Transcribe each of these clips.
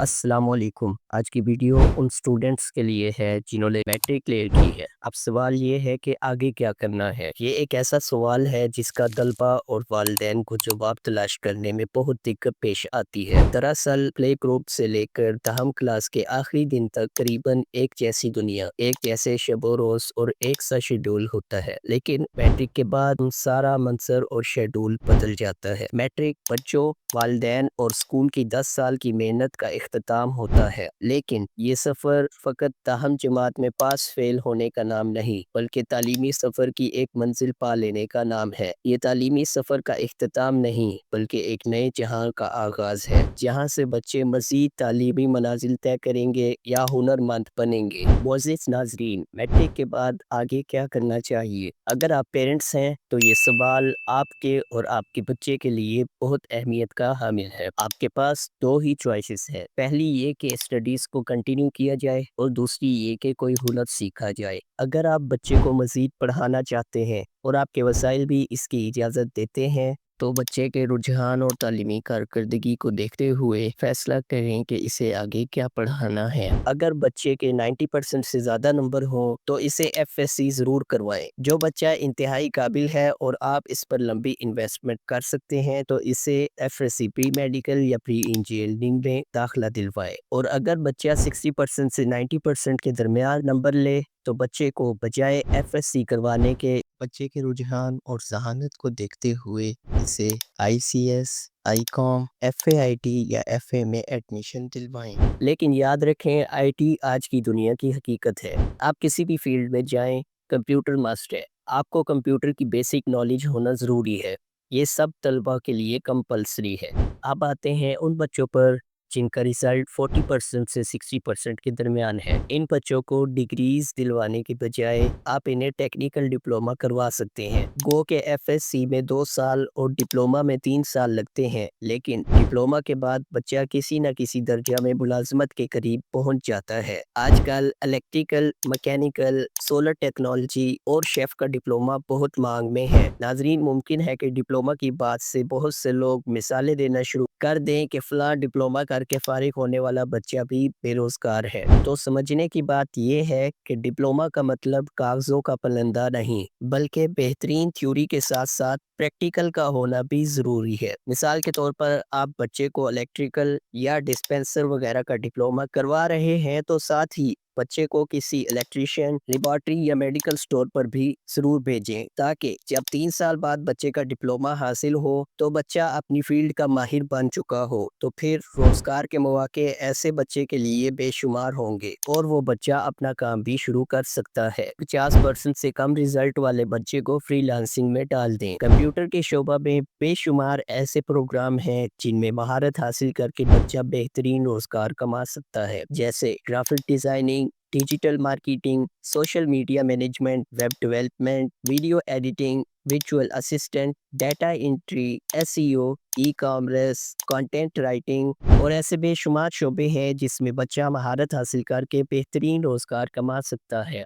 السلام علیکم۔ آج کی ویڈیو ان سٹوڈنٹس کے لیے ہے جنہوں نے میٹرک کلیئر کی ہے۔ اب سوال یہ ہے کہ آگے کیا کرنا ہے۔ یہ ایک ایسا سوال ہے جس کا طلبہ اور والدین کو جواب تلاش کرنے میں بہت دقت پیش آتی ہے۔ دراصل پلے گروپ سے لے کر 10 کلاس کے آخری دن تک تقریباً ایک جیسی دنیا، ایک جیسے شب و روز اور ایک سا شیڈول ہوتا ہے، لیکن میٹرک کے بعد سارا منظر اور شیڈول بدل جاتا ہے۔ میٹرک بچوں، والدین اور اسکول کی 10 سال کی محنت کا اختتام ہوتا ہے، لیکن یہ سفر فقط 10 جماعت میں پاس فیل ہونے کا نام نہیں بلکہ تعلیمی سفر کی ایک منزل پا لینے کا نام ہے۔ یہ تعلیمی سفر کا اختتام نہیں بلکہ ایک نئے جہاں کا آغاز ہے، جہاں سے بچے مزید تعلیمی منازل طے کریں گے یا ہنر مند بنیں گے۔ معزز ناظرین، میٹرک کے بعد آگے کیا کرنا چاہیے؟ اگر آپ پیرنٹس ہیں تو یہ سوال آپ کے اور آپ کے بچے کے لیے بہت اہمیت کا حامل ہے۔ آپ کے پاس دو ہی چوائسز ہے، پہلی یہ کہ اسٹڈیز کو کنٹینیو کیا جائے اور دوسری یہ کہ کوئی ہنر سیکھا جائے۔ اگر آپ بچے کو مزید پڑھانا چاہتے ہیں اور آپ کے وسائل بھی اس کی اجازت دیتے ہیں تو بچے کے رجحان اور تعلیمی کارکردگی کو دیکھتے ہوئے فیصلہ کریں کہ اسے آگے کیا پڑھانا ہے۔ اگر بچے کے 90% سے زیادہ نمبر ہوں تو اسے FSC ضرور کروائیں۔ جو بچہ انتہائی قابل ہے اور آپ اس پر لمبی انویسٹمنٹ کر سکتے ہیں تو اسے FSC پری میڈیکل یا پری انجینئرنگ میں داخلہ دلوائیں، اور اگر بچہ 60% سے 90% کے درمیان نمبر لے تو بچے کو بجائے FSC کروانے کے بچے کے رجحان اور ذہانت کو دیکھتے ہوئے اسے ICS، ICOM، FAIT یا FA میں ایڈمیشن دلوائیں۔ لیکن یاد رکھیں، IT آج کی دنیا کی حقیقت ہے۔ آپ کسی بھی فیلڈ میں جائیں، کمپیوٹر مسٹ ہے۔ آپ کو کمپیوٹر کی بیسک نالج ہونا ضروری ہے۔ یہ سب طلبہ کے لیے کمپلسری ہے۔ اب آتے ہیں ان بچوں پر جن کا ریزلٹ 40% سے 60% کے درمیان ہے۔ ان بچوں کو ڈگریز دلوانے کے بجائے آپ انہیں ٹیکنیکل ڈپلومہ کروا سکتے ہیں۔ گو کہ FSC میں 2 سال اور ڈپلومہ میں 3 سال لگتے ہیں، لیکن ڈپلومہ کے بعد بچہ کسی نہ کسی درجہ میں ملازمت کے قریب پہنچ جاتا ہے۔ آج کل الیکٹریکل، مکینیکل، سولر ٹیکنالوجی اور شیف کا ڈپلومہ بہت مانگ میں ہے۔ ناظرین، ممکن ہے کہ ڈپلومہ کی بات سے بہت سے لوگ مثالیں دینا شروع کر دیں کہ فلاں ڈپلومہ کر کے فارغ ہونے والا بچہ بھی بے روزگار ہے۔ تو سمجھنے کی بات یہ ہے کہ ڈپلومہ کا مطلب کاغذوں کا پلندہ نہیں بلکہ بہترین تھیوری کے ساتھ ساتھ پریکٹیکل کا ہونا بھی ضروری ہے۔ مثال کے طور پر آپ بچے کو الیکٹریکل یا ڈسپینسر وغیرہ کا ڈپلومہ کروا رہے ہیں تو ساتھ ہی بچے کو کسی الیکٹریشین، لیبارٹری یا میڈیکل سٹور پر بھی ضرور بھیجیں، تاکہ جب 3 سال بعد بچے کا ڈپلومہ حاصل ہو تو بچہ اپنی فیلڈ کا ماہر بن چکا ہو، تو پھر روزگار کے مواقع ایسے بچے کے لیے بے شمار ہوں گے اور وہ بچہ اپنا کام بھی شروع کر سکتا ہے۔ 50% سے کم رزلٹ والے بچے کو فری لانسنگ میں ڈال دیں۔ کمپیوٹر کے شعبہ میں بے شمار ایسے پروگرام ہیں جن میں مہارت حاصل کر کے بچہ بہترین روزگار کما سکتا ہے، جیسے graphic designing, digital marketing, social media management, web development, video editing, virtual assistant, data entry, SEO، e commerce, content writing اور ایسے بے شمار شعبے ہیں جس میں بچہ مہارت حاصل کر کے بہترین روزگار کما سکتا ہے۔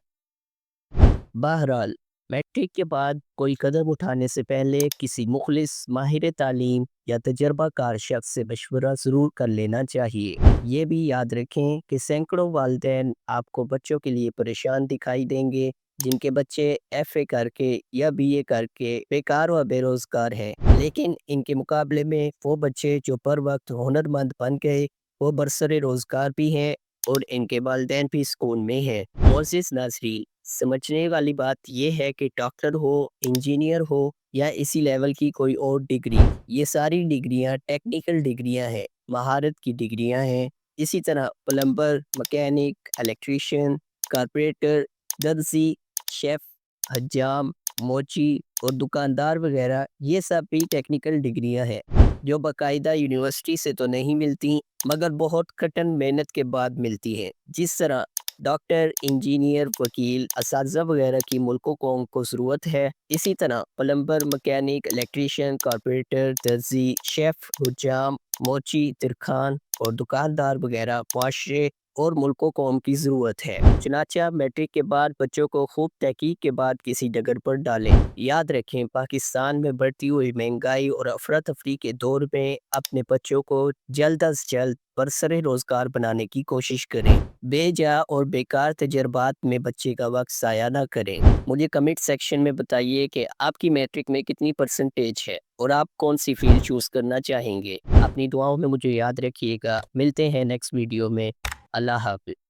بہرحال، میٹرک کے بعد کوئی قدم اٹھانے سے پہلے کسی مخلص، ماہر تعلیم یا تجربہ کار شخص سے مشورہ ضرور کر لینا چاہیے۔ یہ بھی یاد رکھیں کہ سینکڑوں والدین آپ کو بچوں کے لیے پریشان دکھائی دیں گے جن کے بچے FA کر کے یا BA کر کے بیکار و بے روزگار ہیں، لیکن ان کے مقابلے میں وہ بچے جو پر وقت ہنر مند بن گئے وہ برسر روزگار بھی ہیں اور ان کے والدین بھی سکون میں ہیں۔ معزز ناظرین، سمجھنے والی بات یہ ہے کہ ڈاکٹر ہو، انجینئر ہو یا اسی لیول کی کوئی اور ڈگری، یہ ساری ڈگریاں ٹیکنیکل ڈگریاں ہیں، مہارت کی ڈگریاں ہیں۔ اسی طرح پلمبر، مکینک، الیکٹریشین، کارپینٹر، درزی، شیف، حجام، موچی اور دکاندار وغیرہ یہ سب بھی ٹیکنیکل ڈگریاں ہیں جو باقاعدہ یونیورسٹی سے تو نہیں ملتی مگر بہت کٹن محنت کے بعد ملتی ہیں۔ جس طرح ڈاکٹر، انجینئر، وکیل، اساتذہ وغیرہ کی ملک و قوم کو ضرورت ہے، اسی طرح پلمبر، مکینک، الیکٹریشین، کارپینٹر، درزی، شیف، حجام، موچی، ترکھان اور دکاندار وغیرہ معاشرے اور ملک و قوم کی ضرورت ہے۔ چنانچہ میٹرک کے بعد بچوں کو خوب تحقیق کے بعد کسی ڈگر پر ڈالیں۔ یاد رکھیں، پاکستان میں بڑھتی ہوئی مہنگائی اور افراتفری کے دور میں اپنے بچوں کو جلد از جلد برسر روزگار بنانے کی کوشش کریں۔ بے جا اور بیکار تجربات میں بچے کا وقت ضائع نہ کریں۔ مجھے کمنٹ سیکشن میں بتائیے کہ آپ کی میٹرک میں کتنی پرسنٹیج ہے اور آپ کون سی فیلڈ چوز کرنا چاہیں گے۔ اپنی دعاؤں میں مجھے یاد رکھیے گا۔ ملتے ہیں نیکسٹ ویڈیو میں۔ اللہ حافظ۔